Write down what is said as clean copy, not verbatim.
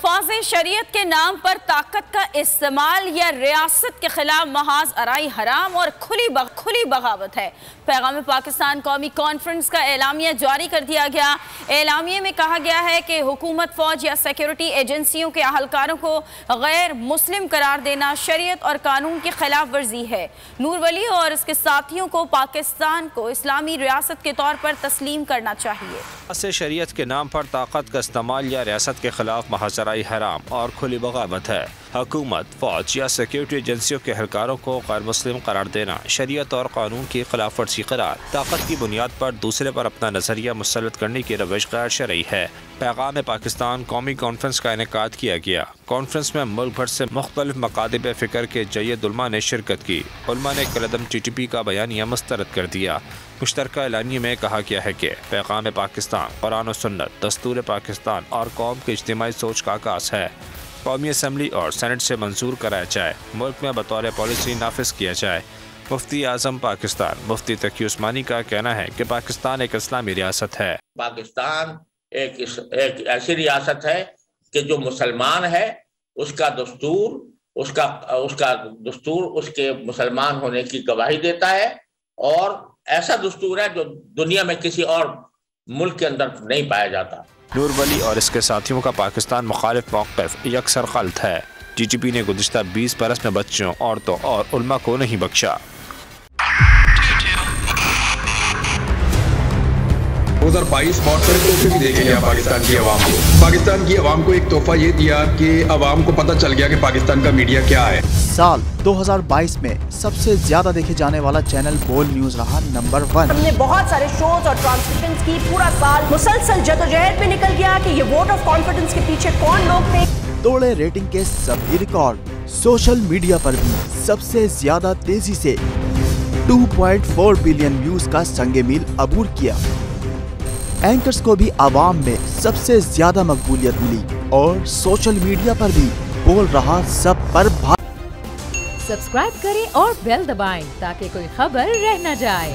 नफाज़ शरीयत के नाम पर ताकत का इस्तेमाल या रियासत के खिलाफ महाज अराई हराम और खुली बगावत है। पैगाम पाकिस्तान कौमी कॉन्फ्रेंस का एलामिया जारी कर दिया गया। एलामिया में कहा गया है कि हुकूमत, फौज या सिक्योरिटी एजेंसियों के अहलकारों को गैर मुस्लिम करार देना शरीयत और कानून की खिलाफ वर्जी है। नूर वली और इसके साथियों को पाकिस्तान को इस्लामी रियासत के तौर पर तस्लीम करना चाहिए। शरीयत के नाम पर ताकत का इस्तेमाल या रियासत के खिलाफ महाजराई हराम और खुली बगावत है। हुकूमत, फौज या सिक्योरिटी एजेंसियों के एहलकारों को गैर मुस्लिम करार देना शरीयत और कानून की खिलाफ वर्जी करार ताकत की बुनियाद पर दूसरे पर अपना नजरिया मुसल्लत करने की रविश गैर शरई है। पैगाम पाकिस्तान कौमी कॉन्फ्रेंस का इनेकाद किया गया। कॉन्फ्रेंस में मुल्क भर से मुख्तलिफ मकातिब फ़िक्र के जय्यद उलमा ने शिरकत की। उलमा ने कलदम TTP का बयानिया मुस्तरद कर दिया। मुश्तरका एलानिये में कहा गया है कि पैगाम पाकिस्तान कुरान और सुन्नत, दस्तूर पाकिस्तान और कौम की इज्तिमाई सोच का आगाज़ है। कौमी असम्बली और सेनेट से मंजूर कराया जाए, मुल्क में बतौर पॉलिसी नाफिज किया जाए। मुफ्ती आज़म पाकिस्तान मुफ्ती तकी उस्मानी का कहना है कि पाकिस्तान एक इस्लामी रियासत है। पाकिस्तान एक ऐसी रियासत है कि जो मुसलमान है उसका दस्तूर उसके मुसलमान होने की गवाही देता है, और ऐसा दस्तूर है जो दुनिया में किसी और मुल्क के अंदर नहीं पाया जाता। नूर वली और इसके साथियों का पाकिस्तान मुखालिफ मौक़िफ़ यकसर गलत है। TTP ने गुज़िश्ता 20 बरस में बच्चों, औरतों और उलमा को नहीं बख्शा। 2022 बहुत सारे तोहफे भी देखे गया पाकिस्तान की आवाम को। पाकिस्तान की आवाम को एक तोहफा ये दिया कि आवाम को पता चल गया कि पाकिस्तान का मीडिया क्या है। साल 2022 में सबसे ज्यादा देखे जाने वाला चैनल बोल न्यूज रहा नंबर 1। हमने बहुत सारे शोज और ट्रांसमिशंस की, पूरा साल मुसलसल जदोजहद में निकल गया कि ये वोट ऑफ कॉन्फिडेंस के पीछे कौन लोग थे। तोड़े रेटिंग के सभी रिकॉर्ड। सोशल मीडिया पर भी सबसे ज्यादा तेजी से 2.4 बिलियन व्यूज का संगे मील अबूर किया। एंकर्स को भी आवाम में सबसे ज्यादा मकबूलियत मिली और सोशल मीडिया पर भी बोल रहा सब पर सब्सक्राइब करें और बेल दबाएं ताकि कोई खबर रह न जाए।